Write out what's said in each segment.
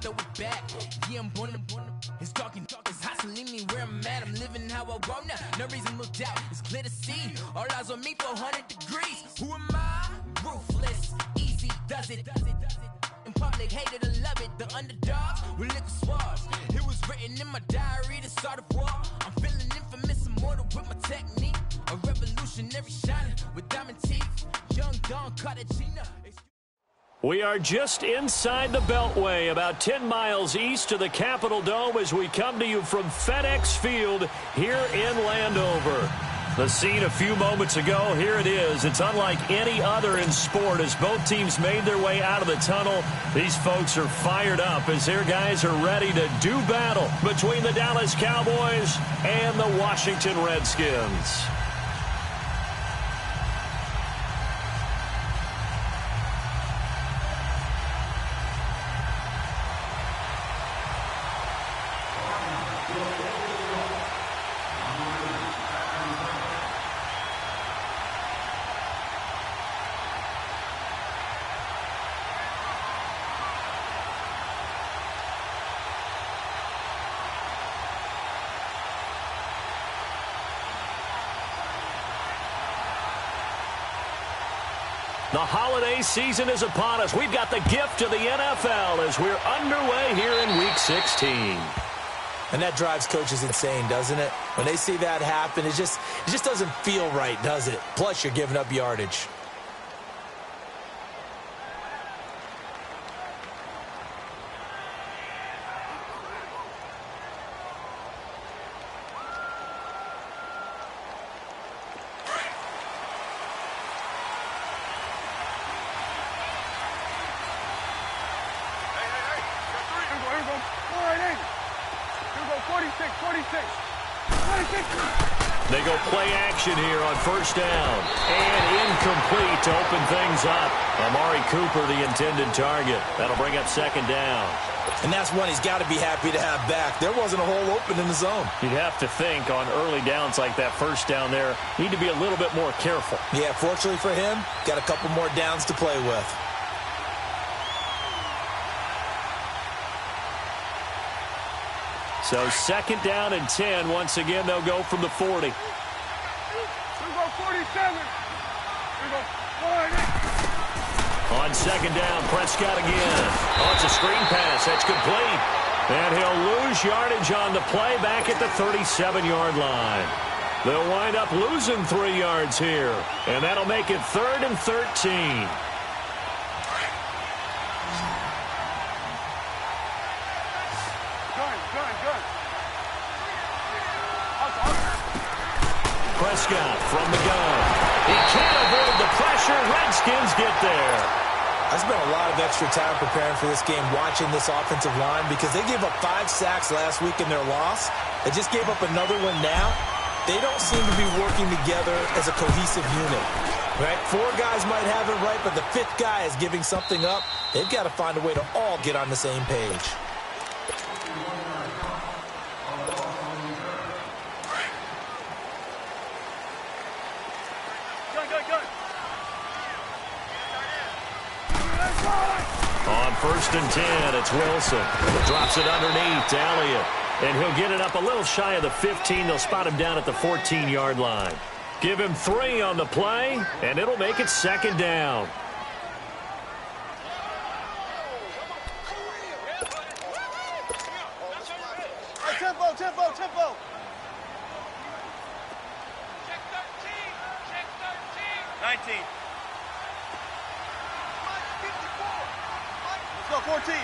throw it back. Yeah, I'm born to. It's dark, it's hot, so leave me where I'm at. I'm living how I want now. No reason to doubt. It's clear to see. All eyes on me, 400 degrees. Who am I? Ruthless, easy does it. In public, hate it or love it. The underdogs with liquor swabs. It was written in my diary to start a war. I'm feeling infamous, immortal with my technique. A revolutionary shining with diamond teeth. Young Don Cartagena. We are just inside the Beltway, about 10 miles east of the Capitol Dome as we come to you from FedEx Field here in Landover. The scene a few moments ago, here it is. It's unlike any other in sport as both teams made their way out of the tunnel. These folks are fired up as their guys are ready to do battle between the Dallas Cowboys and the Washington Redskins. The holiday season is upon us. We've got the gift of the NFL as we're underway here in Week 16. And that drives coaches insane, doesn't it? When they see that happen, it just doesn't feel right, does it? Plus, you're giving up yardage. They go play action here on first down. And incomplete to open things up. Amari Cooper, the intended target. That'll bring up second down. And that's one he's got to be happy to have back. There wasn't a hole open in the zone. You'd have to think on early downs like that first down there, need to be a little bit more careful. Yeah, fortunately for him, got a couple more downs to play with. So second down and 10. Once again, they'll go from the 40. We go 47. We go 40. On second down, Prescott again. Oh, it's a screen pass. That's complete. And he'll lose yardage on the play back at the 37-yard line. They'll wind up losing 3 yards here. And that'll make it 3rd and 13. Prescott from the gun. He can't avoid the pressure. Redskins get there. I spent a lot of extra time preparing for this game watching this offensive line because they gave up 5 sacks last week in their loss. They just gave up another one now. They don't seem to be working together as a cohesive unit. Right? 4 guys might have it right, but the 5th guy is giving something up. They've got to find a way to all get on the same page. On first and 10, it's Wilson. Drops it underneath to Elliott. And he'll get it up a little shy of the 15. They'll spot him down at the 14-yard line. Give him 3 on the play, and it'll make it second down. Tempo. Check 13. Check 13. 19. Let's go 14.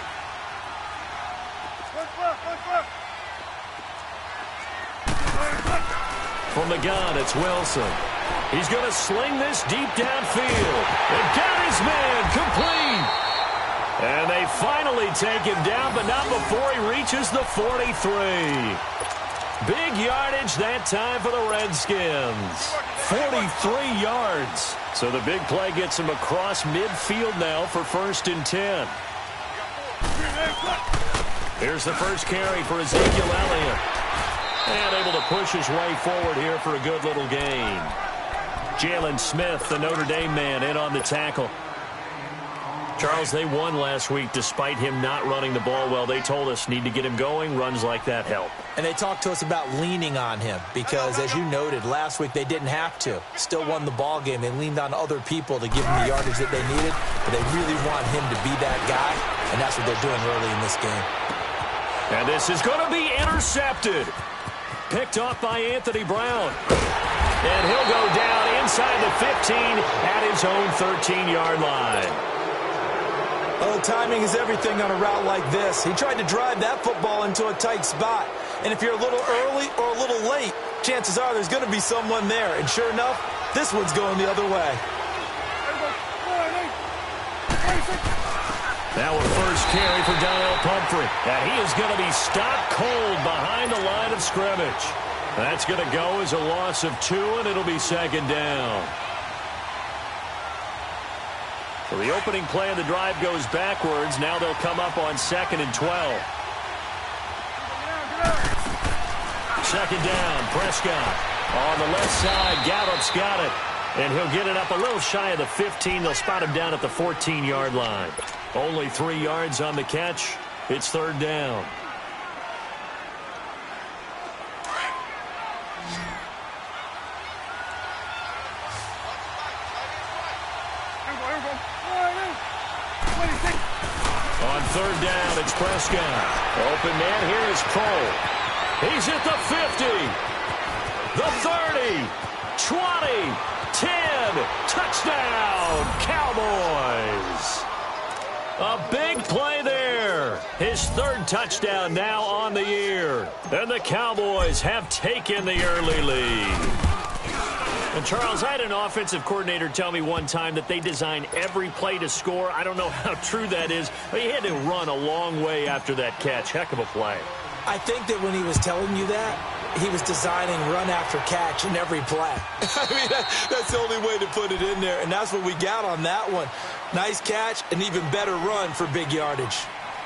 From the gun, it's Wilson. He's going to sling this deep downfield. And got his man complete. And they finally take him down, but not before he reaches the 43. Big yardage that time for the Redskins. 43 yards. So the big play gets him across midfield now for first and 10. Here's the first carry for Ezekiel Elliott. And able to push his way forward here for a good little gain. Jalen Smith, the Notre Dame man, in on the tackle. Charles, they won last week despite him not running the ball well. They told us need to get him going. Runs like that help. And they talked to us about leaning on him because, as you noted, last week they didn't have to. Still won the ball game. They leaned on other people to give him the yardage that they needed, but they really want him to be that guy, and that's what they're doing early in this game. And this is going to be intercepted. Picked off by Anthony Brown. And he'll go down inside the 15 at his own 13-yard line. Oh, timing is everything on a route like this. He tried to drive that football into a tight spot. And if you're a little early or a little late, chances are there's going to be someone there. And sure enough, this one's going the other way. Now a first carry for Donnell Pumphrey. And he is going to be stopped cold behind the line of scrimmage. That's going to go as a loss of 2, and it'll be second down. So the opening play of the drive goes backwards. Now they'll come up on 2nd and 12. Second down, Prescott. On the left side, Gallup's got it. And he'll get it up a little shy of the 15. They'll spot him down at the 14-yard line. Only 3 yards on the catch. It's third down. On third down, it's Prescott. Open man, here is Cole. He's at the 50, the 30, 20, 10. Touchdown, Cowboys. A big play there. His third touchdown now on the year. And the Cowboys have taken the early lead. And, Charles, I had an offensive coordinator tell me one time that they design every play to score. I don't know how true that is, but he had to run a long way after that catch. Heck of a play. I think that when he was telling you that, he was designing run after catch in every play. I mean, that's the only way to put it in there, and that's what we got on that one. Nice catch, an even better run for big yardage.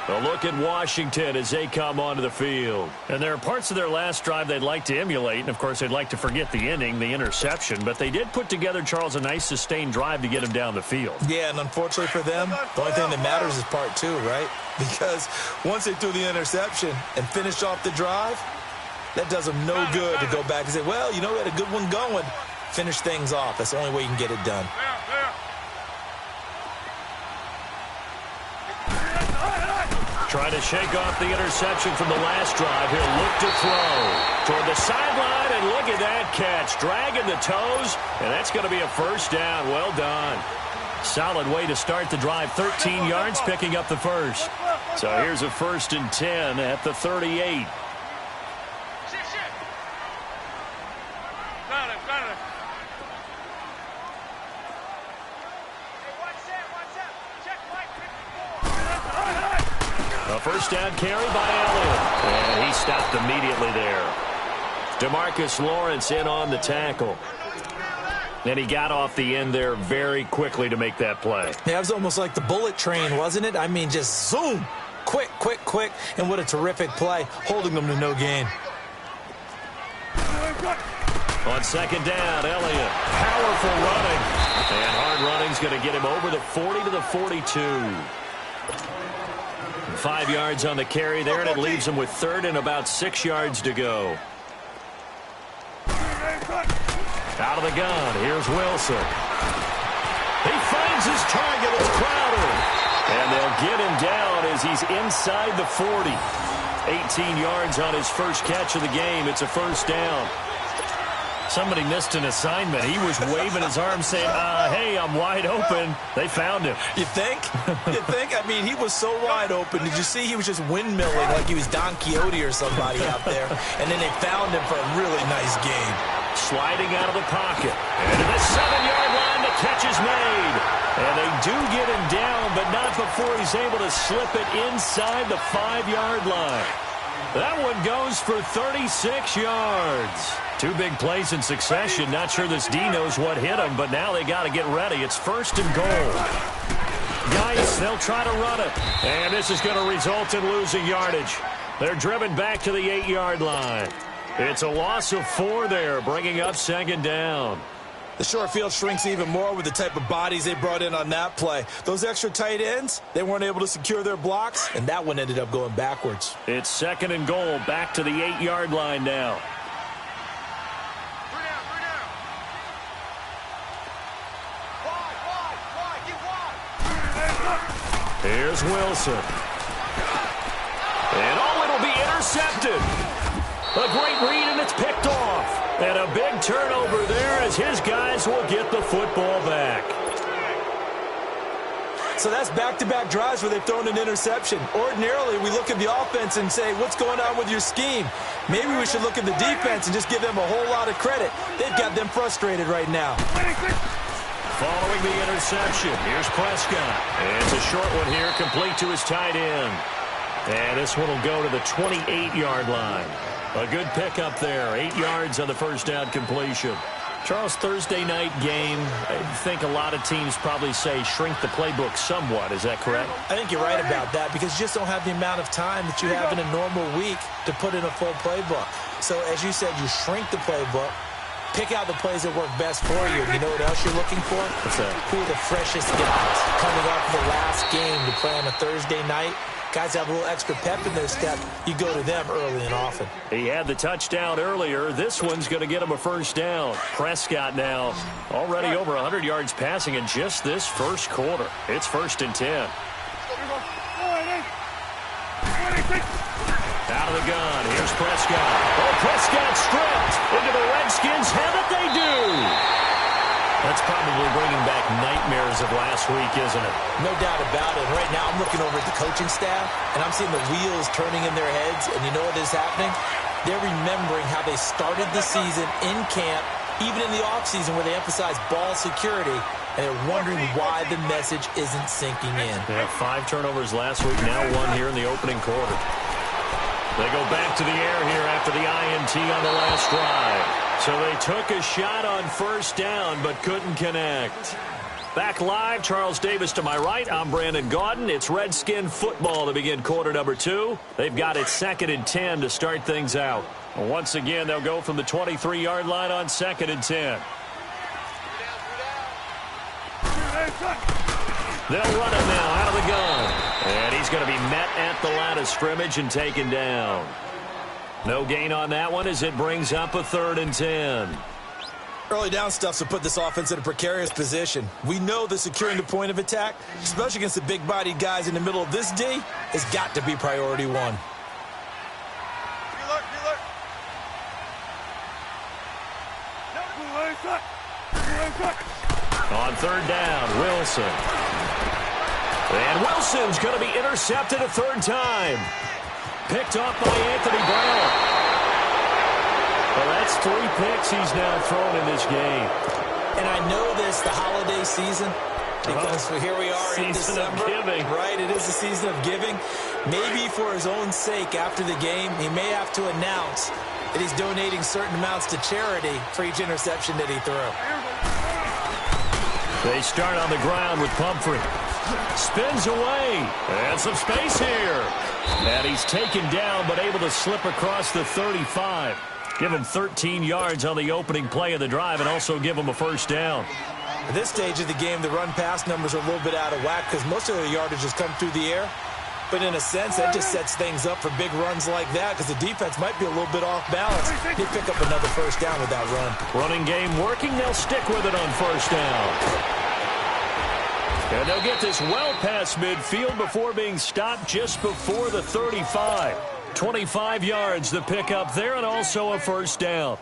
A look at Washington as they come onto the field. And there are parts of their last drive they'd like to emulate, and, of course, they'd like to forget the inning, the interception. But they did put together, Charles, a nice sustained drive to get him down the field. Yeah, and unfortunately for them, the only thing that matters is part 2, right? Because once they threw the interception and finished off the drive, that does them no good to go back and say, well, you know, we had a good one going. Finish things off. That's the only way you can get it done. Trying to shake off the interception from the last drive. He'll look to throw toward the sideline, and look at that catch. Dragging the toes, and that's going to be a first down. Well done. Solid way to start the drive. 13 yards, picking up the first. So here's a 1st and 10 at the 38. A first down carry by Elliott. And he stopped immediately there. DeMarcus Lawrence in on the tackle. And he got off the end there very quickly to make that play. Yeah, it was almost like the bullet train, wasn't it? I mean, just zoom. Quick, quick, quick. And what a terrific play, holding them to no gain. On second down, Elliott. Powerful running. And hard running's going to get him over the 40 to the 42. 5 yards on the carry there, and it leaves him with third and about 6 yards to go. Out of the gun, here's Wilson. He finds his target, it's Crowder. And they'll get him down as he's inside the 40. 18 yards on his first catch of the game. It's a first down. Somebody missed an assignment. He was waving his arm saying, hey, I'm wide open. They found him. You think? You think? I mean, he was so wide open. Did you see he was just windmilling like he was Don Quixote or somebody out there? And then they found him for a really nice game. Sliding out of the pocket. And to the 7-yard line, the catch is made. And they do get him down, but not before he's able to slip it inside the 5-yard line. That one goes for 36 yards. 2 big plays in succession. Not sure this D knows what hit him, but now they got to get ready. It's 1st and goal. Guys, they'll try to run it. And this is going to result in losing yardage. They're driven back to the 8-yard line. It's a loss of 4 there, bringing up second down. The short field shrinks even more with the type of bodies they brought in on that play. Those extra tight ends, they weren't able to secure their blocks, and that one ended up going backwards. It's 2nd and goal, back to the 8-yard line now. Here's Wilson. And it'll be intercepted. A great read, and it's picked off. And a big turnover there as his guys will get the football back. So that's back-to-back drives where they've thrown an interception. Ordinarily, we look at the offense and say, what's going on with your scheme? Maybe we should look at the defense and just give them a whole lot of credit. They've got them frustrated right now. Following the interception, here's Prescott. And it's a short one here, complete to his tight end. And this one will go to the 28-yard line. A good pickup there, 8 yards on the first down completion. Charles, Thursday night game, I think a lot of teams probably say shrink the playbook somewhat. Is that correct? I think you're right about that because you just don't have the amount of time that you have in a normal week to put in a full playbook. So as you said, you shrink the playbook, pick out the plays that work best for you. You know what else you're looking for? What's that? Who are the freshest guys coming off the last game to play on a Thursday night? Guys have a little extra pep in their step. You go to them early and often. He had the touchdown earlier. This one's going to get him a first down. Prescott now already over 100 yards passing in just this first quarter. It's 1st and 10. Out of the gun. Here's Prescott. Oh, Prescott stripped into the Redskins. Have it, they do. That's probably bringing back nightmares of last week, isn't it? No doubt about it. Right now, I'm looking over at the coaching staff, and I'm seeing the wheels turning in their heads. And you know what is happening? They're remembering how they started the season in camp, even in the offseason where they emphasized ball security, and they're wondering why the message isn't sinking in. They had 5 turnovers last week, now 1 here in the opening quarter. They go back to the air here after the INT on the last drive. So they took a shot on first down, but couldn't connect. Back live, Charles Davis to my right. I'm Brandon Gaudin. It's Redskin football to begin quarter number 2. They've got it 2nd and 10 to start things out. Once again, they'll go from the 23-yard line on 2nd and 10. They'll run him now out of the gun. And he's going to be met at the line of scrimmage and taken down. No gain on that one as it brings up a 3rd and 10. Early down stuff to put this offense in a precarious position. We know that securing the point of attack, especially against the big-bodied guys in the middle of this D, has got to be priority 1. On 3rd down, Wilson. And Wilson's going to be intercepted a 3rd time. Picked off by Anthony Brown. Well, that's 3 picks he's now thrown in this game. And I know this, the holiday season, because here we are in December. Season of giving. Right, it is the season of giving. Maybe for his own sake after the game, he may have to announce that he's donating certain amounts to charity for each interception that he threw. They start on the ground with Pumphrey. Spins away. And some space here. And he's taken down, but able to slip across the 35. Give him 13 yards on the opening play of the drive and also give him a first down. At this stage of the game, the run-pass numbers are a little bit out of whack because most of the yardage has come through the air. But in a sense, that just sets things up for big runs like that because the defense might be a little bit off balance. They pick up another first down with that run. Running game working. They'll stick with it on first down. And they'll get this well past midfield before being stopped just before the 35. 25 yards the pickup there and also a first down.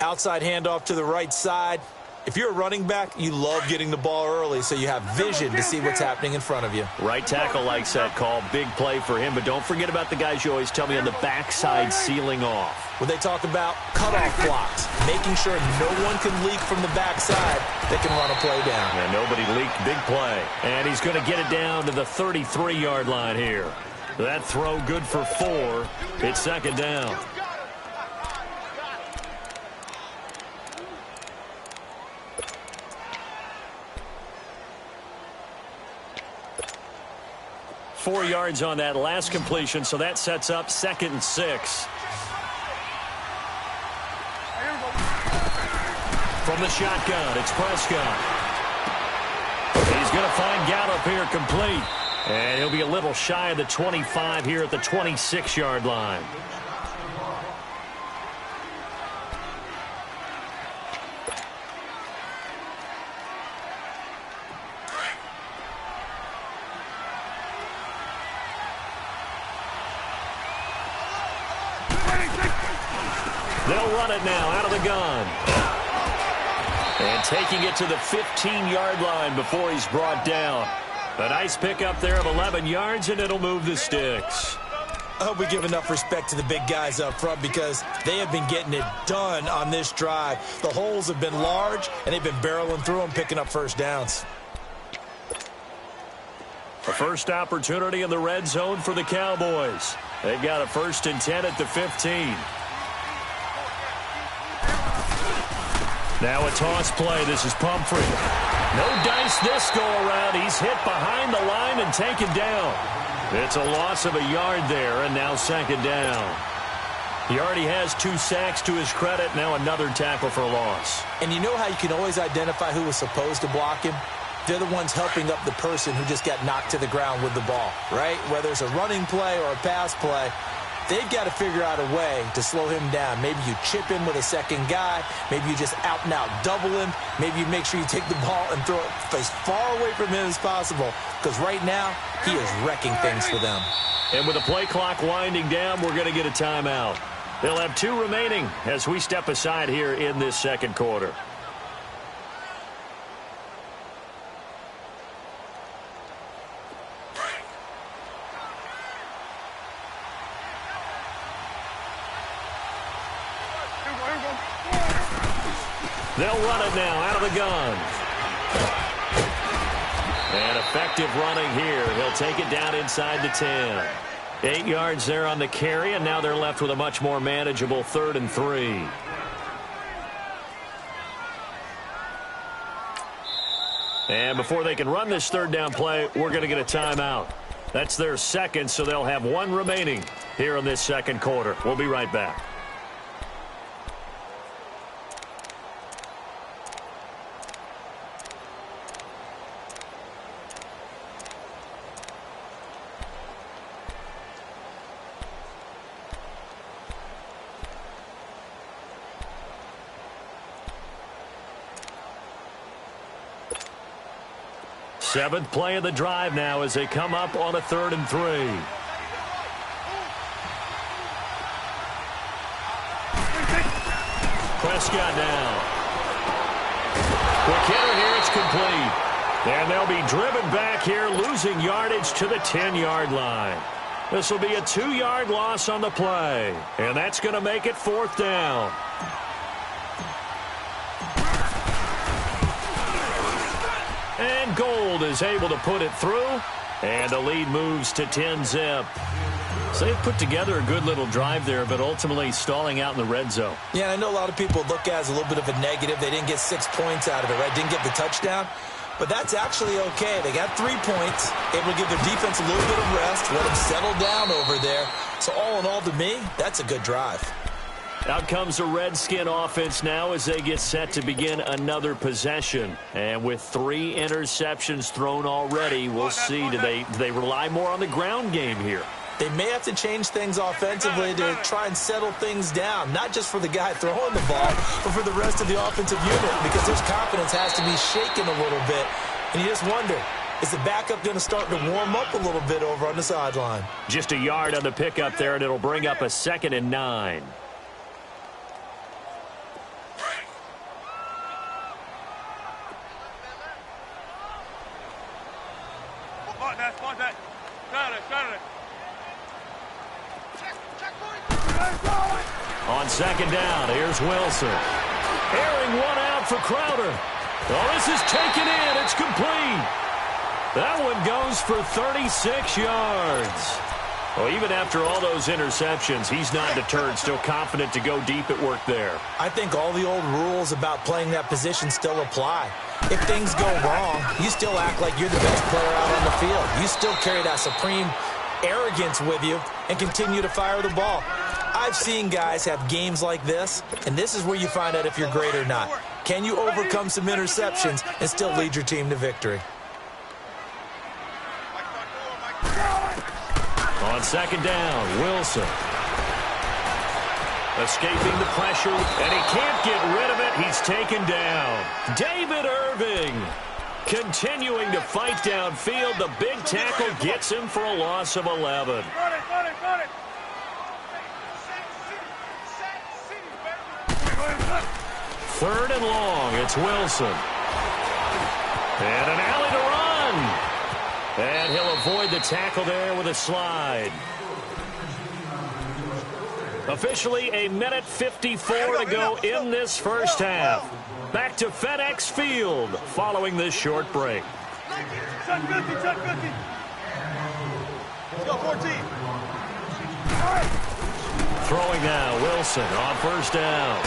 Outside handoff to the right side. If you're a running back, you love getting the ball early so you have vision to see what's happening in front of you. Right tackle likes that call. Big play for him. But don't forget about the guys you always tell me on the backside sealing off. When they talk about cutoff blocks, making sure no one can leak from the backside, they can run a play down. And nobody leaked. Big play. And he's going to get it down to the 33-yard line here. That throw good for 4. It's 2nd down. Four yards on that last completion, so that sets up 2nd and 6. From the shotgun, it's Prescott. He's going to find Gallup here complete. And he'll be a little shy of the 25 here at the 26-yard line. They'll run it now out of the gun. And taking it to the 15-yard line before he's brought down. A nice pickup there of 11 yards, and it'll move the sticks. I hope we give enough respect to the big guys up front because they have been getting it done on this drive. The holes have been large, and they've been barreling through them, picking up first downs. A first opportunity in the red zone for the Cowboys. They've got a 1st and 10 at the 15. Now a toss play. This is Pumphrey. No dice this go-around. He's hit behind the line and taken down. It's a loss of a yard there, and now 2nd down. He already has 2 sacks to his credit. Now another tackle for loss. And you know how you can always identify who was supposed to block him? They're the ones helping up the person who just got knocked to the ground with the ball, right? Whether it's a running play or a pass play, they've got to figure out a way to slow him down. Maybe you chip him with a second guy. Maybe you just out-and-out double him. Maybe you make sure you take the ball and throw it as far away from him as possible. Because right now, he is wrecking things for them. And with the play clock winding down, we're going to get a timeout. They'll have 2 remaining as we step aside here in this 2nd quarter. They'll run it now out of the gun. And effective running here. He'll take it down inside the 10. 8 yards there on the carry, and now they're left with a much more manageable 3rd and 3. And before they can run this 3rd down play, we're going to get a timeout. That's their 2nd, so they'll have 1 remaining here in this 2nd quarter. We'll be right back. Seventh play of the drive now as they come up on a 3rd and 3. Prescott now. Quick hitter here, it's complete. And they'll be driven back here, losing yardage to the 10-yard line. This will be a 2-yard loss on the play. And that's going to make it 4th down. And Gold is able to put it through. And the lead moves to 10-zip. So they've put together a good little drive there, but ultimately stalling out in the red zone. Yeah, I know a lot of people look at it as a little bit of a negative. They didn't get 6 points out of it, right? Didn't get the touchdown. But that's actually okay. They got 3 points, able to give their defense a little bit of rest, let them settle down over there. So all in all, to me, that's a good drive. Out comes the Redskin offense now as they get set to begin another possession. And with 3 interceptions thrown already, we'll see. Do they rely more on the ground game here? They may have to change things offensively to try and settle things down, not just for the guy throwing the ball, but for the rest of the offensive unit, because their confidence has to be shaken a little bit. And you just wonder, is the backup going to start to warm up a little bit over on the sideline? Just a yard on the pickup there, and it'll bring up a 2nd and 9. On 2nd down, here's Wilson. Airing one out for Crowder. Oh, this is taken in. It's complete. That one goes for 36 yards. Well, even after all those interceptions, he's not deterred, still confident to go deep at work there. I think all the old rules about playing that position still apply. If things go wrong, you still act like you're the best player out on the field. You still carry that supreme arrogance with you and continue to fire the ball. I've seen guys have games like this, and this is where you find out if you're great or not. Can you overcome some interceptions and still lead your team to victory? On second down, Wilson. Escaping the pressure, and he can't get rid of it. He's taken down. David Irving continuing to fight downfield. The big tackle gets him for a loss of 11. Third and long, it's Wilson. And an alley to run. And he'll avoid the tackle there with a slide. Officially a minute 54 to go in this first half. Back to FedEx Field following this short break. Check 50, check 50. Let's go, 14. Throwing now, Wilson on first down.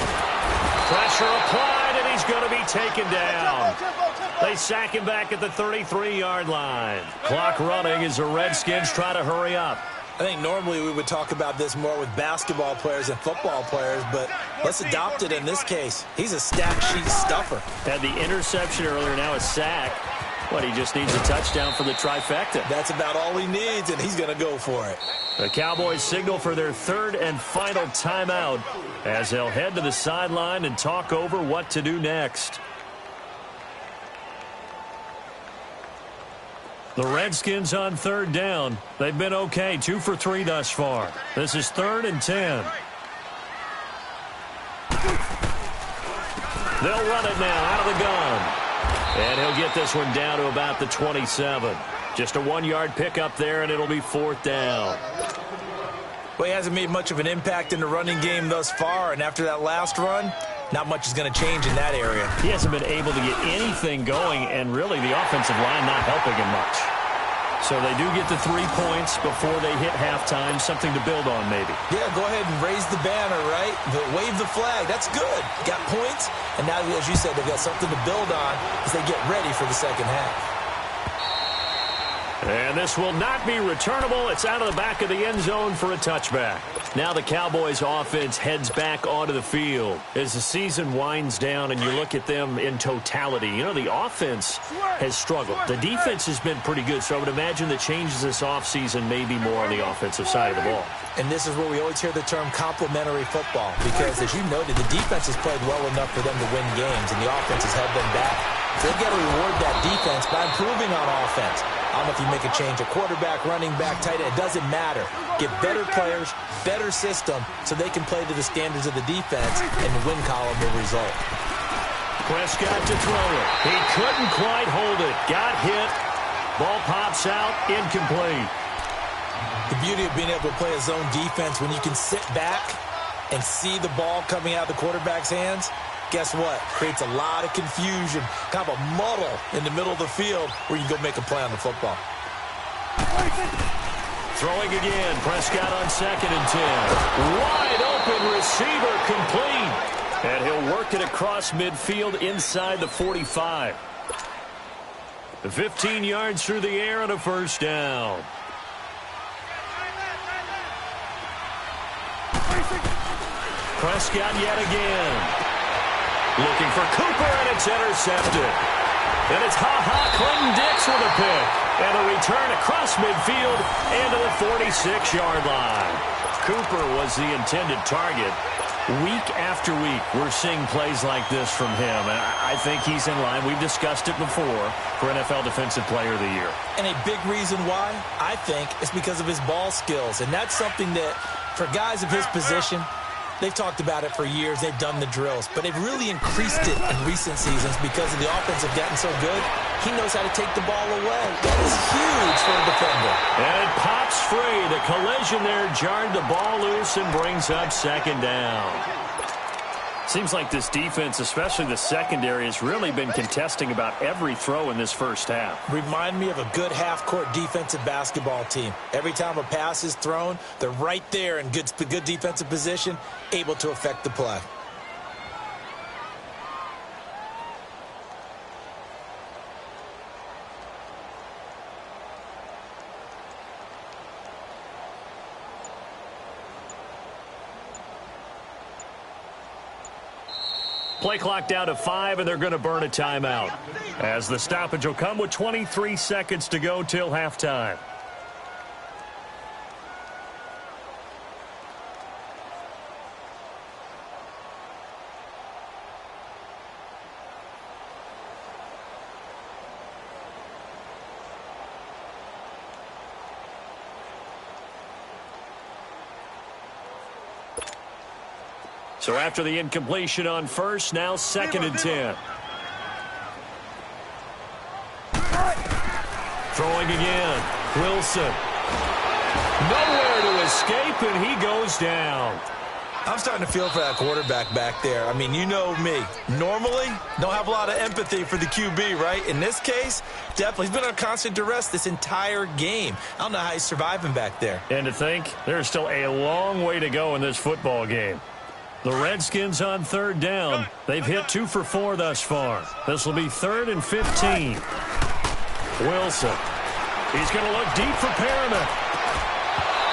Pressure applied, and he's going to be taken down. They sack him back at the 33-yard line. Clock running as the Redskins try to hurry up. I think normally we would talk about this more with basketball players and football players, but let's adopt it in this case. He's a stack sheet stuffer. Had the interception earlier, now a sack. But he just needs a touchdown for the trifecta. That's about all he needs, and he's going to go for it. The Cowboys signal for their third and final timeout as they'll head to the sideline and talk over what to do next. The Redskins on third down. They've been okay, 2 for 3 thus far. This is 3rd and 10. They'll run it now out of the gun. And he'll get this one down to about the 27. Just a 1-yard pickup there, and it'll be 4th down. Well, he hasn't made much of an impact in the running game thus far, and after that last run, not much is going to change in that area. He hasn't been able to get anything going, and really the offensive line not helping him much. So they do get the 3 points before they hit halftime, something to build on maybe. Yeah, go ahead and raise the banner, right? Wave the flag. That's good. Got points, and now, as you said, they've got something to build on as they get ready for the second half. And this will not be returnable. It's out of the back of the end zone for a touchback. Now the Cowboys offense heads back onto the field as the season winds down and you look at them in totality. You know, the offense has struggled. The defense has been pretty good, so I would imagine the changes this offseason may be more on the offensive side of the ball. And this is where we always hear the term complementary football because, as you noted, the defense has played well enough for them to win games, and the offense has held them back. So they've got to reward that defense by improving on offense. I don't know if you make a change, a quarterback, running back, tight end, it doesn't matter. Get better players, better system, so they can play to the standards of the defense, and the win column will result. Prescott to throw it. He couldn't quite hold it. Got hit. Ball pops out, incomplete. The beauty of being able to play a zone defense when you can sit back and see the ball coming out of the quarterback's hands, guess what? Creates a lot of confusion, kind of a muddle in the middle of the field where you can go make a play on the football. Throwing again. Prescott on 2nd and 10. Wide open receiver complete. And he'll work it across midfield inside the 45. 15 yards through the air and a first down. Prescott yet again. Looking for Cooper, and it's intercepted. And it's Clinton-Dix with a pick. And a return across midfield and to the 46-yard line. Cooper was the intended target. Week after week, we're seeing plays like this from him. And I think he's in line. We've discussed it before for NFL Defensive Player of the Year. And a big reason why, I think, is because of his ball skills. And that's something that, for guys of his position, they've talked about it for years. They've done the drills. But they've really increased it in recent seasons because of the offense have gotten so good. He knows how to take the ball away. That is huge for a defender. And it pops free. The collision there jarred the ball loose and brings up 2nd down. Seems like this defense, especially the secondary, has really been contesting about every throw in this first half. Remind me of a good half-court defensive basketball team. Every time a pass is thrown, they're right there in good defensive position, able to affect the play. Play clock down to 5, and they're going to burn a timeout, as the stoppage will come with 23 seconds to go till halftime. So after the incompletion on first, now 2nd and 10. Throwing again. Wilson. Nowhere to escape, and he goes down. I'm starting to feel for that quarterback back there. I mean, you know me. Normally, don't have a lot of empathy for the QB, right? In this case, definitely. He's been on constant duress this entire game. I don't know how he's surviving back there. And to think, there's still a long way to go in this football game. The Redskins on 3rd down. They've hit 2 for 4 thus far. This will be 3rd and 15. Wilson. He's going to look deep for Perriman.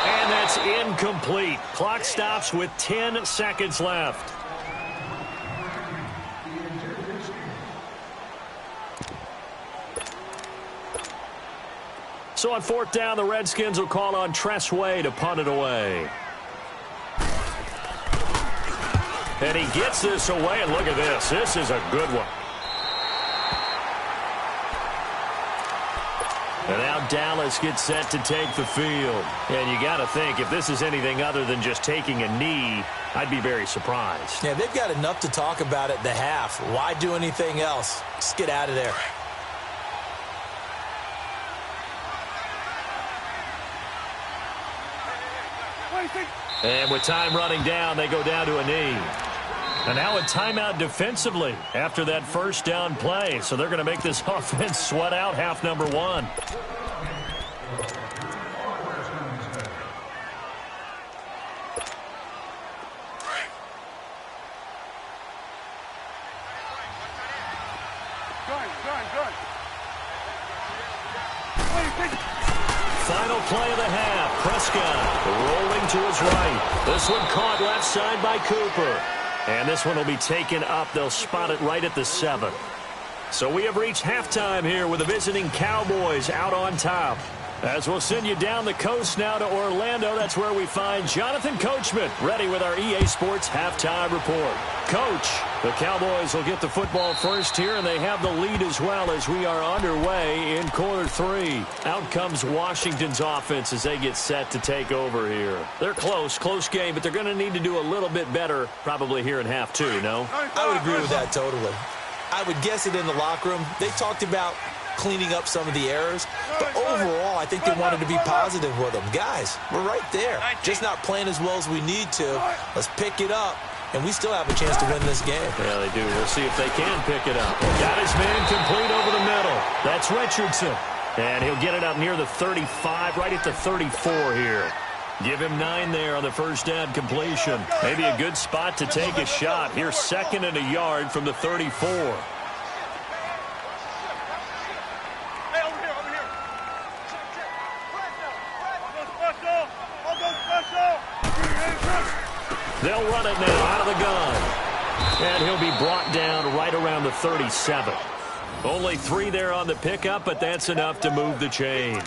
And that's incomplete. Clock stops with 10 seconds left. So on 4th down, the Redskins will call on Tress Way to punt it away. And he gets this away, and look at this. This is a good one. And now Dallas gets set to take the field. And you got to think, if this is anything other than just taking a knee, I'd be very surprised. Yeah, they've got enough to talk about at the half. Why do anything else? Just get out of there. And with time running down, they go down to a knee. And now a timeout defensively after that 1st down play. So they're going to make this offense sweat out half number 1. Final play of the half. Prescott rolling to his right. This one caught left side by Cooper. And this one will be taken up. They'll spot it right at the 7. So we have reached halftime here with the visiting Cowboys out on top. As we'll send you down the coast now to Orlando, that's where we find Jonathan Coachman ready with our EA Sports Halftime Report. Coach, the Cowboys will get the football first here, and they have the lead as well as we are underway in quarter 3. Out comes Washington's offense as they get set to take over here. They're close game, but they're going to need to do a little bit better probably here in half 2, no? I would agree with that totally. I would guess it in the locker room. They talked about cleaning up some of the errors, but overall I think they wanted to be positive with them. Guys, we're right there, just not playing as well as we need to. Let's pick it up, and we still have a chance to win this game. Yeah, they do. We'll see if they can pick it up. Got his man complete over the middle. That's Richardson, and he'll get it up near the 35, right at the 34 here. Give him 9 there on the 1st down completion. Maybe a good spot to take a shot. Here's 2nd and a yard from the 34. They'll run it now out of the gun. And he'll be brought down right around the 37. Only 3 there on the pickup, but that's enough to move the chains.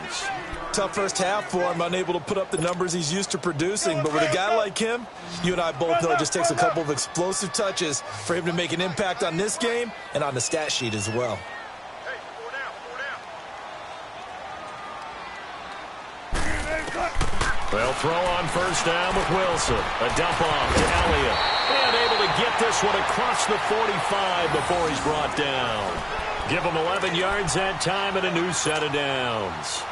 Tough first half for him, unable to put up the numbers he's used to producing. But with a guy like him, you and I both know it just takes a couple of explosive touches for him to make an impact on this game and on the stat sheet as well. They'll throw on 1st down with Wilson. A dump off to Elliott. And able to get this one across the 45 before he's brought down. Give him 11 yards that time and a new set of downs.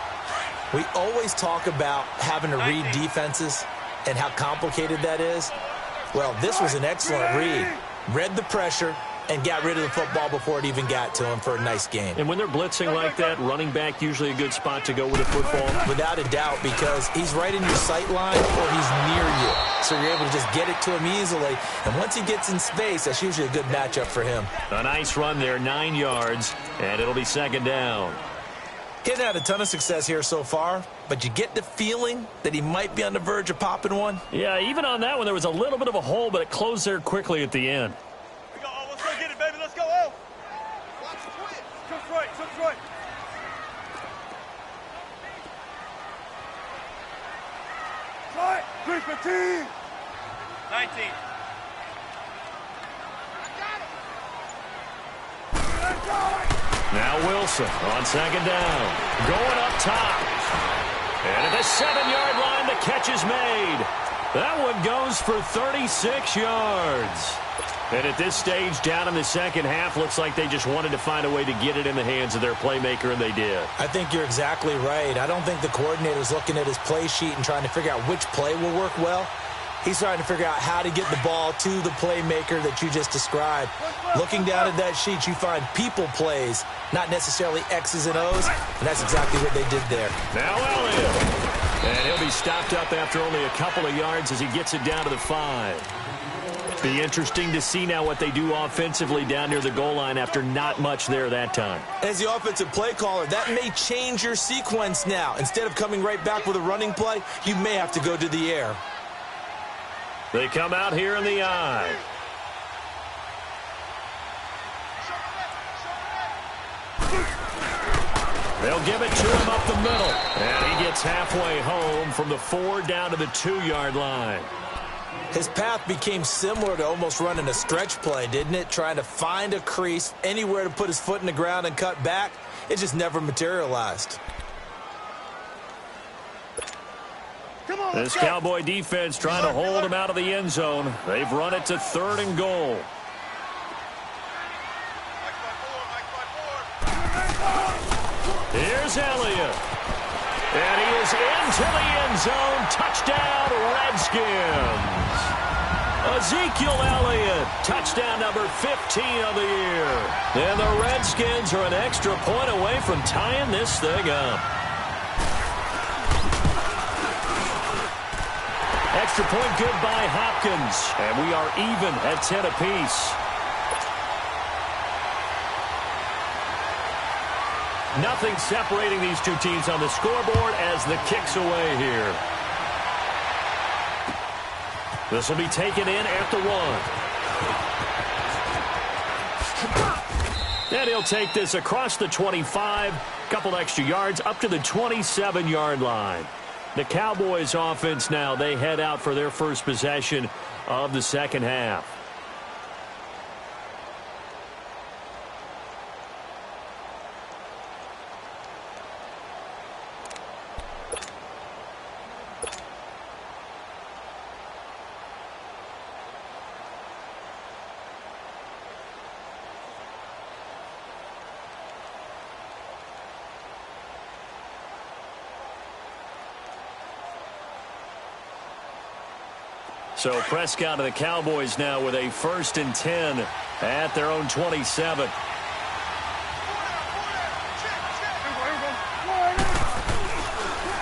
We always talk about having to read defenses and how complicated that is. Well, this was an excellent read. Read the pressure and got rid of the football before it even got to him for a nice game. And when they're blitzing like that, running back usually a good spot to go with the football? Without a doubt, because he's right in your sight line or he's near you. So you're able to just get it to him easily. And once he gets in space, that's usually a good matchup for him. A nice run there, 9 yards, and it'll be 2nd down. He hasn't had a ton of success here so far, but you get the feeling that he might be on the verge of popping one. Yeah, even on that one, there was a little bit of a hole, but it closed there quickly at the end. 15. 19. Now Wilson on second down. Going up top. And at the 7-yard line, the catch is made. That one goes for 36 yards. And at this stage, down in the second half, looks like they just wanted to find a way to get it in the hands of their playmaker, and they did. I think you're exactly right. I don't think the coordinator's looking at his play sheet and trying to figure out which play will work well. He's trying to figure out how to get the ball to the playmaker that you just described. Looking down at that sheet, you find people plays, not necessarily X's and O's, and that's exactly what they did there. Now Elliott. And he'll be stopped up after only a couple of yards as he gets it down to the 5. Be interesting to see now what they do offensively down near the goal line after not much there that time. As the offensive play caller, that may change your sequence now. Instead of coming right back with a running play, you may have to go to the air. They come out here in the I. They'll give it to him up the middle. And he gets halfway home from the 4 down to the 2-yard line. His path became similar to almost running a stretch play, didn't it? Trying to find a crease, anywhere to put his foot in the ground and cut back. It just never materialized. This Cowboy defense trying to hold him out of the end zone. They've run it to 3rd and goal. Here's Elliott. And he is into the end zone. Touchdown, Redskins. Ezekiel Elliott, touchdown number 15 of the year. And the Redskins are an extra point away from tying this thing up. Extra point good by Hopkins. And we are even at 10 apiece. Nothing separating these two teams on the scoreboard as the kick's away here. This will be taken in at the 1. And he'll take this across the 25, couple extra yards up to the 27-yard line. The Cowboys offense now, they head out for their first possession of the second half. So Prescott of the Cowboys now with a 1st and 10 at their own 27.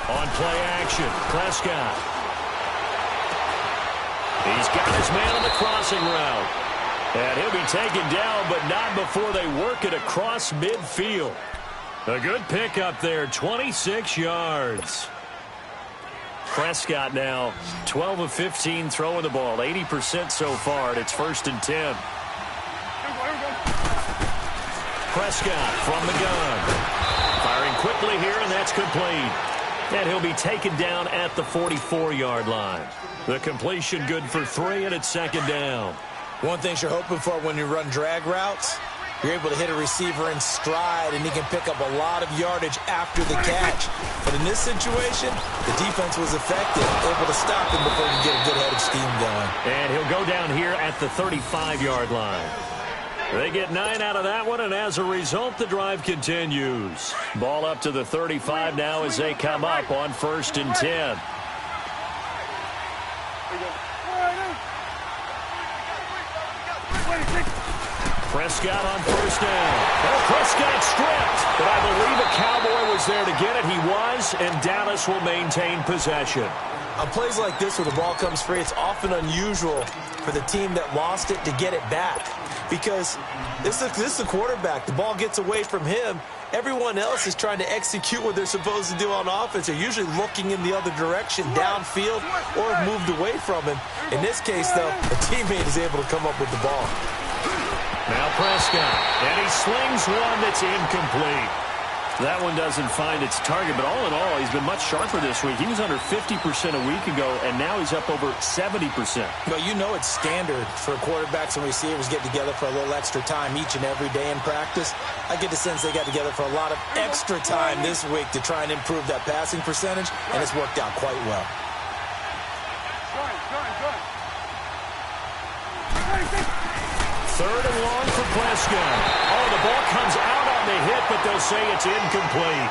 On play action, Prescott. He's got his man on the crossing route. And he'll be taken down, but not before they work it across midfield. A good pickup there, 26 yards. Prescott now 12 of 15 throwing the ball, 80% so far, and it's 1st and 10. Prescott from the gun. Firing quickly here, and that's complete. And he'll be taken down at the 44-yard line. The completion good for 3, and it's 2nd down. One thing you're hoping for when you run drag routes, you're able to hit a receiver in stride, and he can pick up a lot of yardage after the catch. But in this situation, the defense was effective, able to stop him before he could get a good head of steam going. And he'll go down here at the 35-yard line. They get 9 out of that one, and as a result, the drive continues. Ball up to the 35 now as they come up on 1st and 10. Prescott on 1st down. Oh, Prescott stripped, but I believe a Cowboy was there to get it. He was, and Dallas will maintain possession. On plays like this where the ball comes free, it's often unusual for the team that lost it to get it back. Because this is the quarterback. The ball gets away from him. Everyone else is trying to execute what they're supposed to do on offense. They're usually looking in the other direction, downfield, or have moved away from him. In this case, though, a teammate is able to come up with the ball. Now Prescott, and he slings one that's incomplete. That one doesn't find its target, but all in all, he's been much sharper this week. He was under 50% a week ago, and now he's up over 70%. Well, you know it's standard for quarterbacks and receivers get together for a little extra time each and every day in practice. I get the sense they got together for a lot of extra time this week to try and improve that passing percentage, and it's worked out quite well. Third and long for Prescott. Oh, the ball comes out on the hit, but they'll say it's incomplete.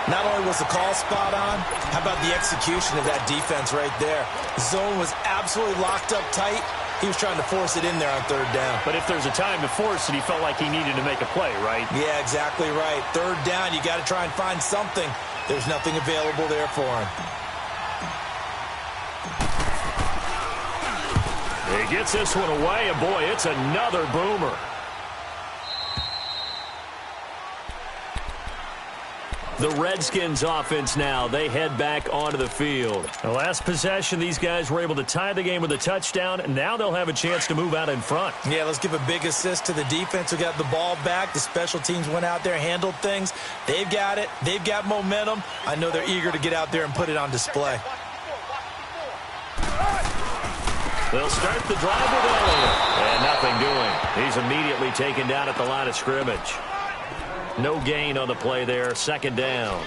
Not only was the call spot on, how about the execution of that defense right there? Zone was absolutely locked up tight. He was trying to force it in there on third down. But if there's a time to force it, he felt like he needed to make a play, right? Yeah, exactly right. Third down, you got to try and find something. There's nothing available there for him. He gets this one away, and boy, it's another boomer. The Redskins offense now, they head back onto the field. The last possession, these guys were able to tie the game with a touchdown, and now they'll have a chance to move out in front. Yeah, let's give a big assist to the defense who got the ball back. The special teams went out there, handled things. They've got it. They've got momentum. I know they're eager to get out there and put it on display. They'll start the drive with Elliott. And nothing doing. He's immediately taken down at the line of scrimmage. No gain on the play there. Second down.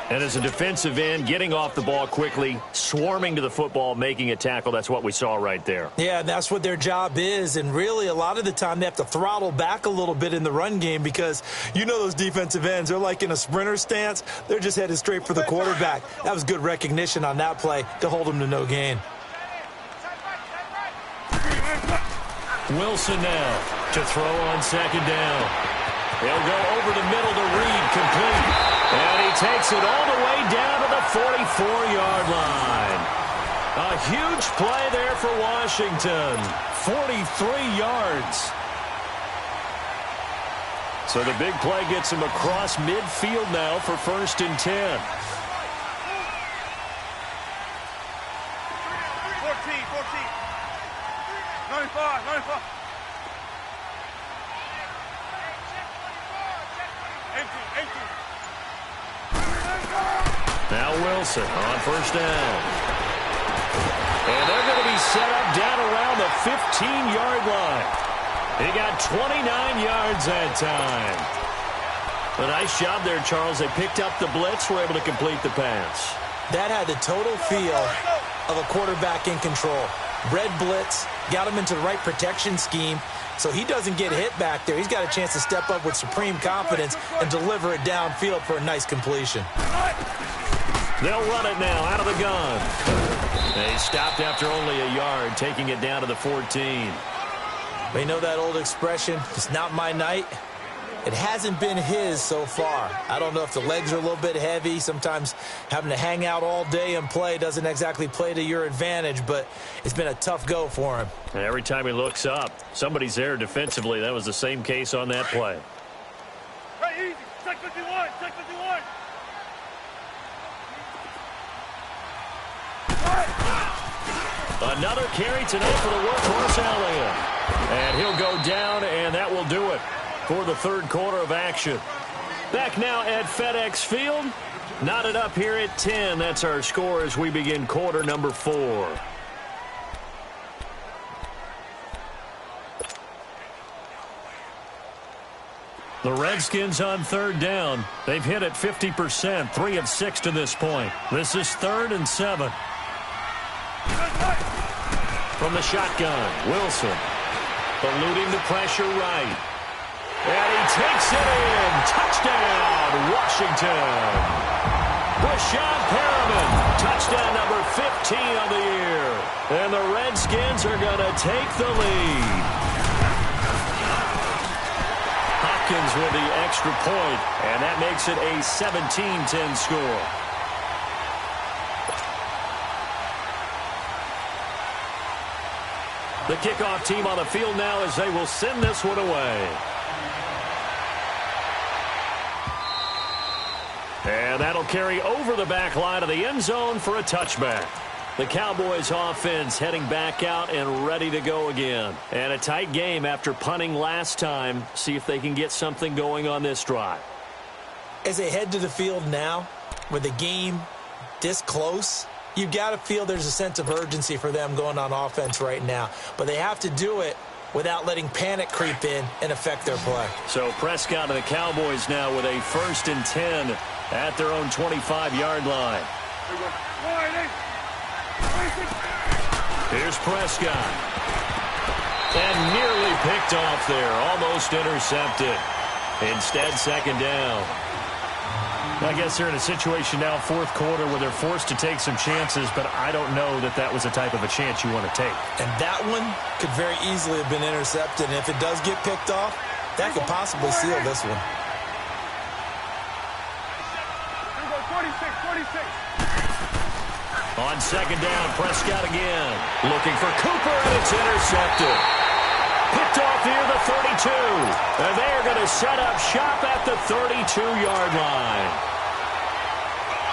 And as a defensive end, getting off the ball quickly, swarming to the football, making a tackle, that's what we saw right there. Yeah, that's what their job is. And really, a lot of the time, they have to throttle back a little bit in the run game because you know those defensive ends, they're like in a sprinter stance. They're just headed straight for the quarterback. That was good recognition on that play to hold them to no gain. Wilson now to throw on second down. He'll go over the middle to Reed, complete. And he takes it all the way down to the 44-yard line. A huge play there for Washington. 43 yards. So the big play gets him across midfield now for 1st and 10. 95. Now Wilson on first down. And they're going to be set up down around the 15-yard line. He got 29 yards that time. A nice job there, Charles. They picked up the blitz, were able to complete the pass. That had the total feel of a quarterback in control. Red blitz, got him into the right protection scheme, so he doesn't get hit back there. He's got a chance to step up with supreme confidence and deliver it downfield for a nice completion. They'll run it now out of the gun. They stopped after only a yard, taking it down to the 14. They know that old expression, it's not my night. It hasn't been his so far. I don't know if the legs are a little bit heavy. Sometimes having to hang out all day and play doesn't exactly play to your advantage, but it's been a tough go for him. And every time he looks up, somebody's there defensively. That was the same case on that play. Hey, easy. Check 51. Check 51. Another carry tonight for the workhorse Elliott. And he'll go down, and that will do it for the third quarter of action. Back now at FedEx Field. Knotted up here at 10. That's our score as we begin quarter number 4. The Redskins on third down. They've hit at 50%, 3 of 6 to this point. This is 3rd and 7. From the shotgun, Wilson. Eluding the pressure right. And he takes it in. Touchdown, Washington. Brashad Perriman, touchdown number 15 on the year. And the Redskins are going to take the lead. Hopkins with the extra point, and that makes it a 17-10 score. The kickoff team on the field now as they will send this one away. And that'll carry over the back line of the end zone for a touchback. The Cowboys offense heading back out and ready to go again. And a tight game after punting last time. See if they can get something going on this drive. As they head to the field now, with the game this close, you've got to feel there's a sense of urgency for them going on offense right now. But they have to do it without letting panic creep in and affect their play. So Prescott and the Cowboys now with a 1st and 10 at their own 25-yard line. Here's Prescott. And nearly picked off there. Almost intercepted. Instead, 2nd down. I guess they're in a situation now, 4th quarter, where they're forced to take some chances, but I don't know that that was the type of a chance you want to take. And that one could very easily have been intercepted, and if it does get picked off, that could possibly seal this one. 46. On 2nd down, Prescott again. Looking for Cooper, and it's intercepted. Picked off near the 32. And they're going to set up shop at the 32-yard line.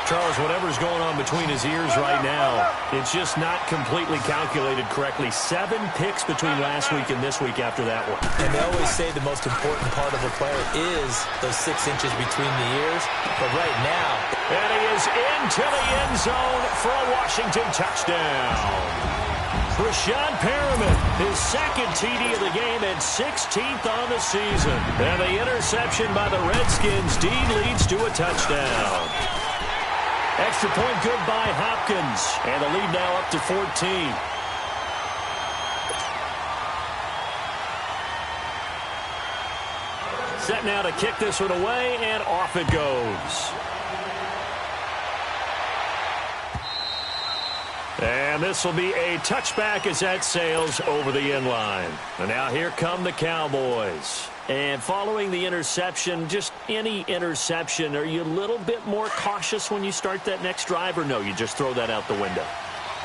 Charles, whatever's going on between his ears right now, it's just not completely calculated correctly. 7 picks between last week and this week after that one. And they always say the most important part of a player is those 6 inches between the ears. But right now... And he is into the end zone for a Washington touchdown. Rashawn Perriman, his 2nd TD of the game and 16th on the season. And the interception by the Redskins. Dean leads to a touchdown. Extra point good by Hopkins. And the lead now up to 14. Set now to kick this one away, and off it goes. And this will be a touchback as that sails over the end line. And now here come the Cowboys. And following the interception, just any interception, are you a little bit more cautious when you start that next drive, or no, you just throw that out the window?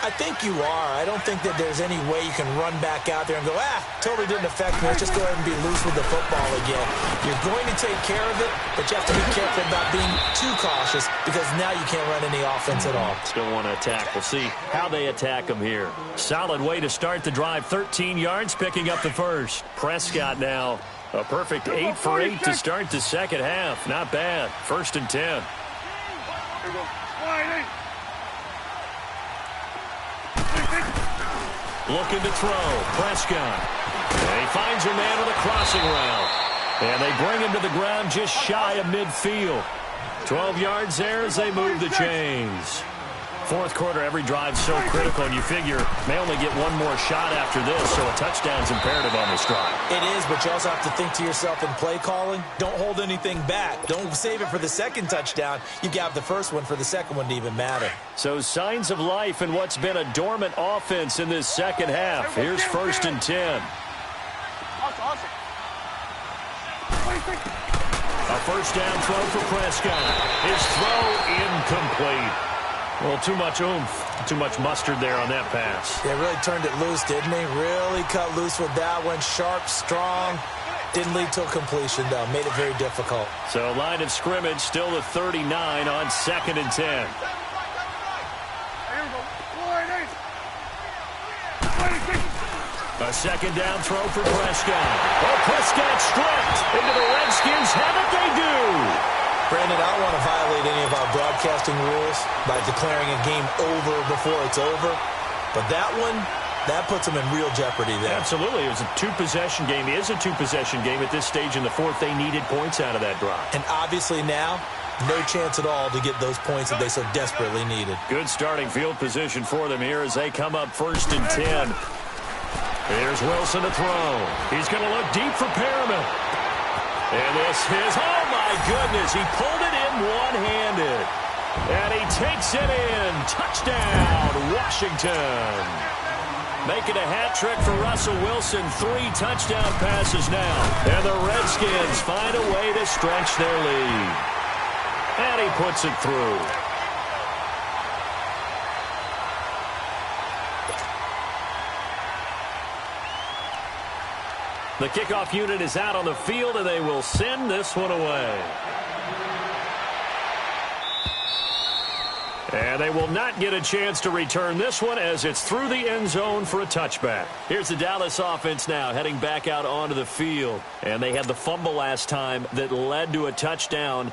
I think you are. I don't think that there's any way you can run back out there and go, totally didn't affect me. Let's just go ahead and be loose with the football again. You're going to take care of it, but you have to be careful about being too cautious because now you can't run any offense at all. Still want to attack. We'll see how they attack them here. Solid way to start the drive. 13 yards, picking up the first. Prescott now a perfect 8 for 8 to start the second half. Not bad. 1st and 10. Looking to throw. Prescott. And he finds a man with a crossing route. And they bring him to the ground just shy of midfield. 12 yards there as they move the chains. 4th quarter, every drive so critical, and you figure may only get one more shot after this, so a touchdown's imperative on this drive. It is, but you also have to think to yourself in play calling, don't hold anything back. Don't save it for the second touchdown. You got the first one for the second one to even matter. So signs of life in what's been a dormant offense in this second half. Here's 1st and 10. A 1st down throw for Prescott. His throw incomplete. Well, too much oomph, too much mustard there on that pass. They really turned it loose, didn't they? Really cut loose with that one. Sharp, strong. Didn't lead to a completion, though. Made it very difficult. So line of scrimmage still the 39 on 2nd and 10. A 2nd down throw for Prescott. Oh, Prescott stripped into the Redskins. Have it they do. Brandon, I don't want to violate any of our broadcasting rules by declaring a game over before it's over. But that one, that puts them in real jeopardy there. Absolutely. It was a 2-possession game. It is a 2-possession game at this stage in the 4th. They needed points out of that drive. And obviously now, no chance at all to get those points that they so desperately needed. Good starting field position for them here as they come up 1st and 10. Here's Wilson to throw. He's going to look deep for Perriman. And this is, oh my goodness, he pulled it in one-handed. And he takes it in. Touchdown, Washington. Making a hat trick for Russell Wilson. 3 touchdown passes now. And the Redskins find a way to stretch their lead. And he puts it through. The kickoff unit is out on the field, and they will send this one away. And they will not get a chance to return this one as it's through the end zone for a touchback. Here's the Dallas offense now heading back out onto the field. And they had the fumble last time that led to a touchdown.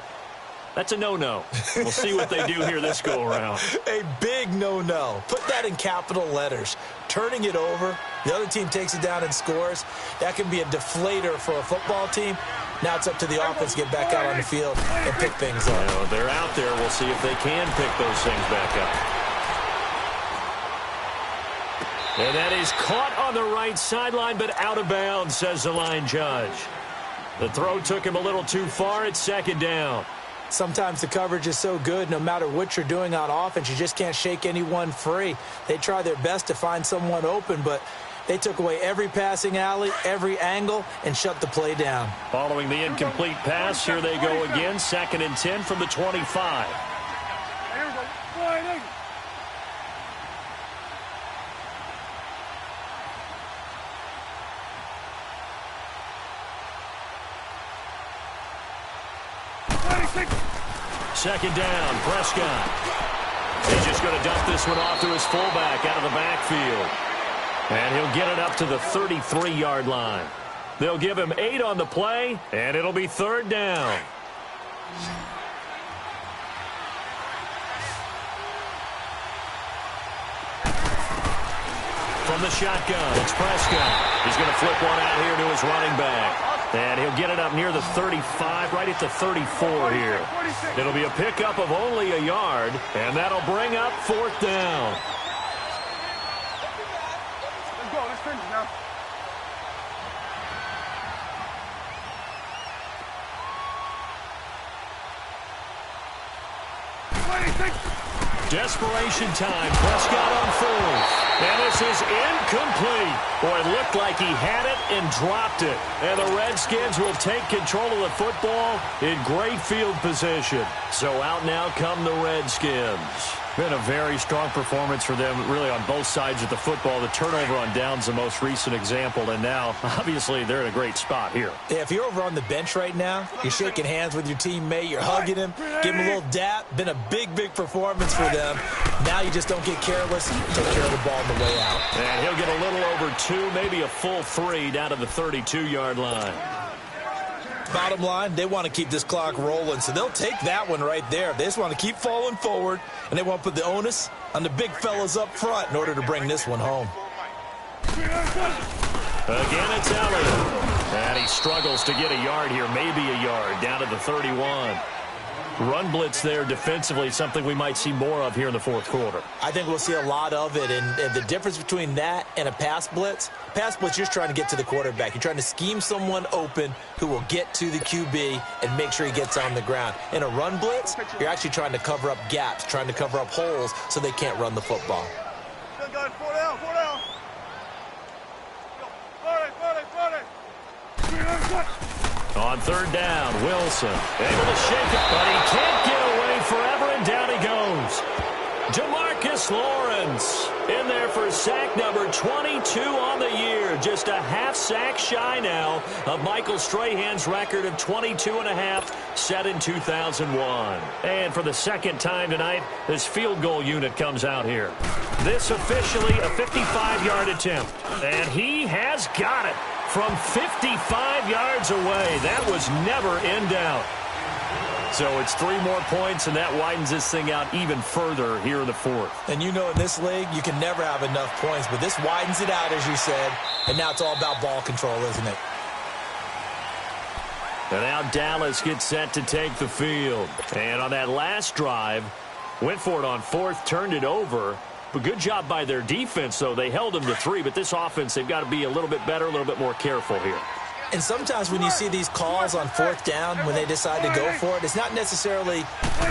That's a no-no. We'll see what they do here this go-around. A big no-no. Put that in capital letters. Turning it over, the other team takes it down and scores. That can be a deflator for a football team. Now it's up to the offense to get back out on the field and pick things up. You know, they're out there. We'll see if they can pick those things back up. And that is caught on the right sideline, but out of bounds, says the line judge. The throw took him a little too far. It's second down. Sometimes the coverage is so good, no matter what you're doing on offense, you just can't shake anyone free. They try their best to find someone open, but they took away every passing alley, every angle, and shut the play down. Following the incomplete pass, here they go again. 2nd and 10 from the 25. Second down, Prescott. He's just going to dump this one off to his fullback out of the backfield. And he'll get it up to the 33-yard line. They'll give him 8 on the play, and it'll be 3rd down. From the shotgun, it's Prescott. He's going to flip one out here to his running back. And he'll get it up near the 35, right at the 34 here. It'll be a pickup of only a yard, and that'll bring up 4th down. Let's go. Let's finish now. Desperation time. Prescott on 4th. And this is incomplete. Boy, it looked like he had it and dropped it. And the Redskins will take control of the football in great field position. So out now come the Redskins. Been a very strong performance for them, really, on both sides of the football. The turnover on downs, the most recent example, and now, obviously, they're in a great spot here. Yeah, if you're over on the bench right now, you're shaking hands with your teammate, you're hugging him, give him a little dap. Been a big, big performance for them. Now you just don't get careless. Take care of the ball on the way out. And he'll get a little over 2, maybe a full 3 down to the 32-yard line. Bottom line, they want to keep this clock rolling, so they'll take that one right there. They just want to keep falling forward, and they want to put the onus on the big fellas up front in order to bring this one home. Again, it's Elliott. And he struggles to get a yard here, maybe a yard, down to the 31. Run blitz there defensively, something we might see more of here in the 4th quarter. I think we'll see a lot of it, and the difference between that and a pass blitz, you're just trying to get to the quarterback. You're trying to scheme someone open who will get to the QB and make sure he gets on the ground. In a run blitz, you're actually trying to cover up gaps, trying to cover up holes so they can't run the football. Good guys, 4 down, 4 down. On 3rd down, Wilson able to shake it, but he can't get away forever, and down he goes. Demarcus Lawrence in there for sack number 22 on the year. Just a half sack shy now of Michael Strahan's record of 22.5 set in 2001. And for the 2nd time tonight, this field goal unit comes out here. This officially a 55-yard attempt, and he has got it from 55 yards away. That was never in doubt. So it's 3 more points, and that widens this thing out even further here in the 4th. And you know, in this league, you can never have enough points, but this widens it out, as you said, and now it's all about ball control, isn't it? And now Dallas gets set to take the field. And on that last drive, went for it on 4th, turned it over. But good job by their defense, though. They held them to 3, but this offense, they've got to be a little bit better, a little bit more careful here. And sometimes when you see these calls on 4th down, when they decide to go for it, it's not necessarily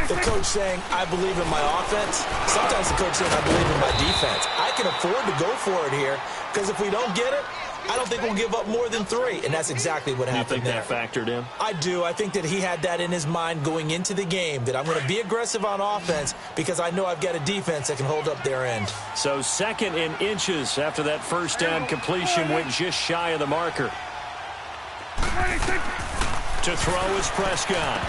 the coach saying, I believe in my offense. Sometimes the coach saying, I believe in my defense. I can afford to go for it here, because if we don't get it, I don't think we'll give up more than 3, and that's exactly what happened there. You think that factored in? I do. I think that he had that in his mind going into the game, that I'm going to be aggressive on offense because I know I've got a defense that can hold up their end. So 2nd in inches after that 1st down completion went just shy of the marker. To throw is Prescott.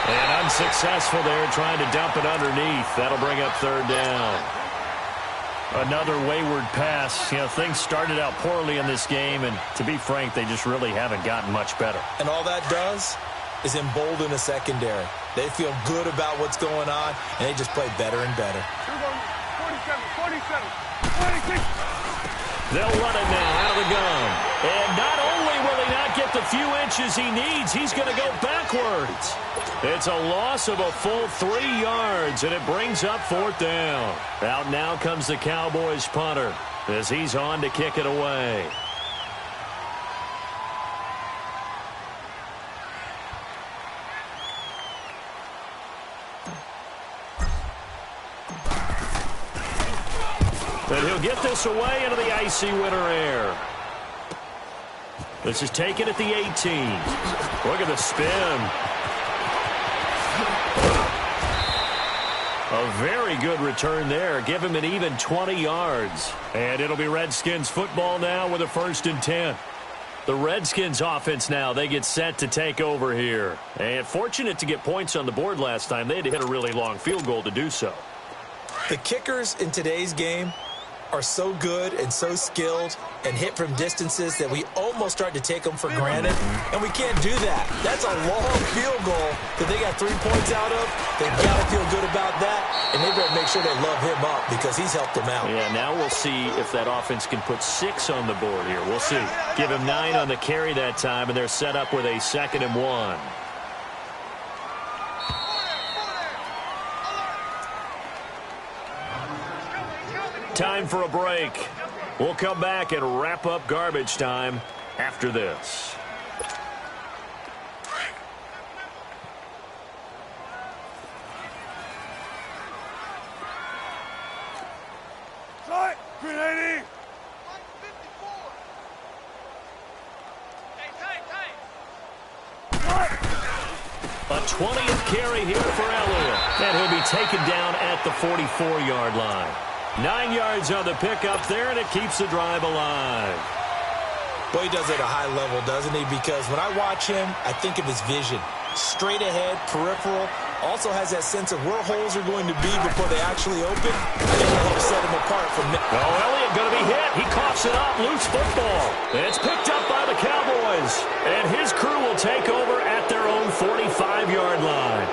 And unsuccessful there, trying to dump it underneath. That'll bring up 3rd down. Another wayward pass. You know, things started out poorly in this game, and to be frank, they just really haven't gotten much better. And all that does is embolden a secondary. They feel good about what's going on, and they just play better and better. 47, 46. They'll run it now out of the gun. And not only will he not get the few inches he needs, he's going to go backwards. It's a loss of a full 3 yards, and it brings up 4th down. Out now comes the Cowboys punter as he's on to kick it away. And he'll get this away into the icy winter air. This is taken at the 18. Look at the spin. A very good return there. Give him an even 20 yards. And it'll be Redskins football now with a 1st and 10. The Redskins offense now, they get set to take over here. And fortunate to get points on the board last time. They had to hit a really long field goal to do so. The kickers in today's game are so good and so skilled and hit from distances that we almost start to take them for granted, and we can't do that. That's a long field goal that they got 3 points out of. They've got to feel good about that, and they better make sure they love him up because he's helped them out. Yeah, now we'll see if that offense can put 6 on the board here. We'll see. Give him 9 on the carry that time, and they're set up with a 2nd and 1. Time for a break. We'll come back and wrap up garbage time after this. Slide, 380. A 20th carry here for Elliott. And he'll be taken down at the 44-yard line. 9 yards on the pickup there, and it keeps the drive alive. Boy, he does it at a high level, doesn't he? Because when I watch him, I think of his vision. Straight ahead, peripheral. Also has that sense of where holes are going to be before they actually open. I think that'll help set him apart from Nick. Oh, Elliott going to be hit. He coughs it up. Loose football. It's picked up by the Cowboys. And his crew will take over at their own 45-yard line.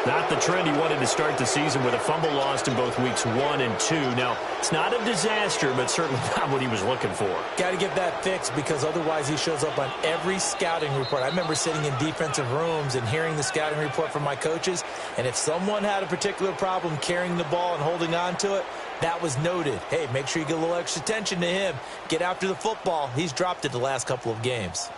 Not the trend he wanted to start the season with a fumble lost in both weeks 1 and 2. Now, it's not a disaster, but certainly not what he was looking for. Got to get that fixed because otherwise he shows up on every scouting report. I remember sitting in defensive rooms and hearing the scouting report from my coaches, and if someone had a particular problem carrying the ball and holding on to it, that was noted. Hey, make sure you get a little extra attention to him. Get after the football. He's dropped it the last couple of games.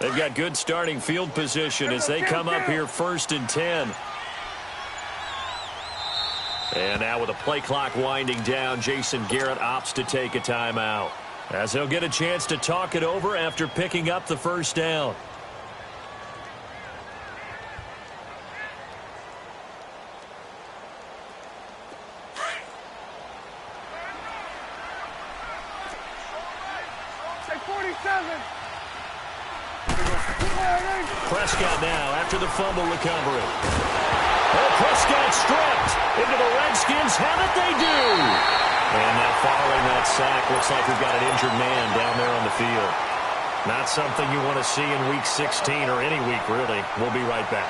They've got good starting field position as they come up here 1st and 10. And now with the play clock winding down, Jason Garrett opts to take a timeout as he'll get a chance to talk it over after picking up the 1st down. Say 47. Prescott now after the fumble recovery. Oh, Prescott stripped into the Redskins. Have it, they do. And now following that sack, looks like we've got an injured man down there on the field. Not something you want to see in Week 16 or any week, really. We'll be right back.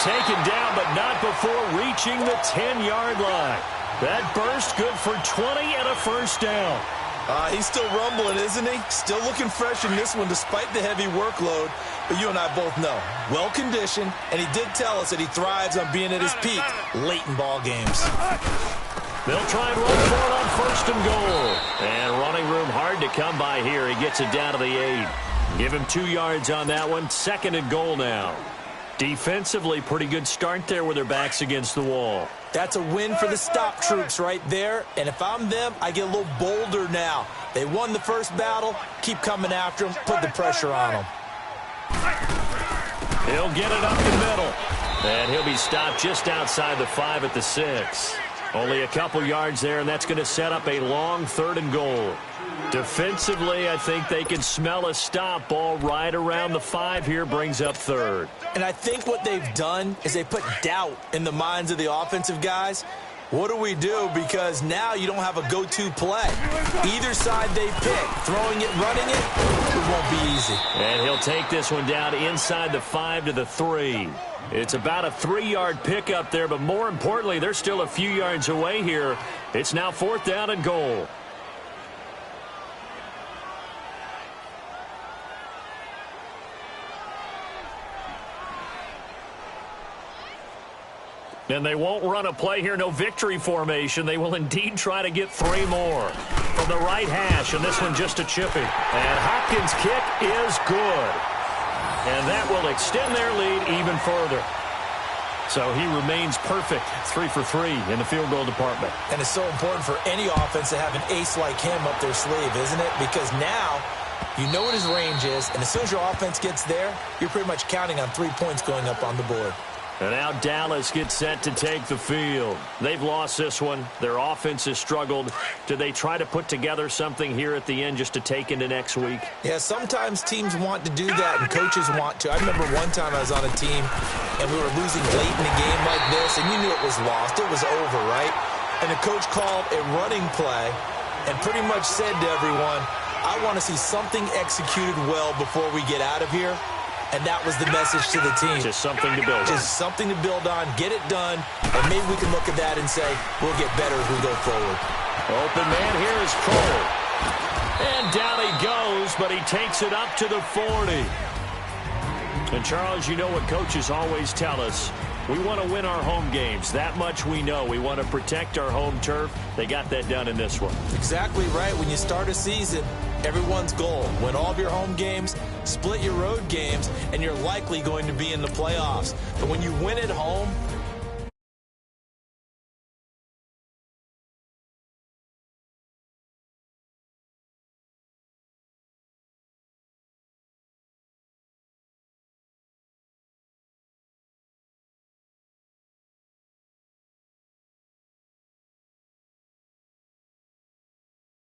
Taken down, but not before reaching the 10-yard line. That burst good for 20 and a 1st down. He's still rumbling, isn't he? Still looking fresh in this one despite the heavy workload. But you and I both know, well-conditioned, and he did tell us that he thrives on being at his peak late in ball games. They'll try and run for it on 1st and goal. And running room hard to come by here. He gets it down to the 8. Give him 2 yards on that one. 2nd and goal now. Defensively, pretty good start there with their backs against the wall. That's a win for the stop troops right there. And if I'm them, I get a little bolder now. They won the first battle. Keep coming after them. Put the pressure on them. He'll get it up the middle. And he'll be stopped just outside the 5 at the 6. Only a couple yards there, and that's going to set up a long 3rd and goal. Defensively, I think they can smell a stop. Ball right around the 5 here, brings up 3rd. And I think what they've done is they put doubt in the minds of the offensive guys. What do we do? Because now you don't have a go-to play. Either side they pick, throwing it, running it won't be easy. And he'll take this one down inside the 5 to the 3. It's about a 3-yard pickup there, but more importantly, they're still a few yards away here. It's now 4th down and goal. And they won't run a play here, no victory formation. They will indeed try to get 3 more. From the right hash, and this one just a chippy. And Hopkins' kick is good. And that will extend their lead even further. So he remains perfect, 3 for 3 in the field goal department. And it's so important for any offense to have an ace like him up their sleeve, isn't it? Because now you know what his range is, and as soon as your offense gets there, you're pretty much counting on 3 points going up on the board. And now Dallas gets set to take the field. They've lost this one. Their offense has struggled. Do they try to put together something here at the end just to take into next week? Yeah, sometimes teams want to do that and coaches want to. I remember one time I was on a team and we were losing late in a game like this, and you knew it was lost. It was over, right? And the coach called a running play and pretty much said to everyone, I want to see something executed well before we get out of here. And that was the message to the team. Just something to build on. Just something to build on, get it done, and maybe we can look at that and say, we'll get better as we go forward. Open man here is Cole. And down he goes, but he takes it up to the 40. And, Charles, you know what coaches always tell us. We want to win our home games. That much we know. We want to protect our home turf. They got that done in this one. Exactly right. When you start a season, everyone's goal, win all of your home games, split your road games, and you're likely going to be in the playoffs. But when you win at home,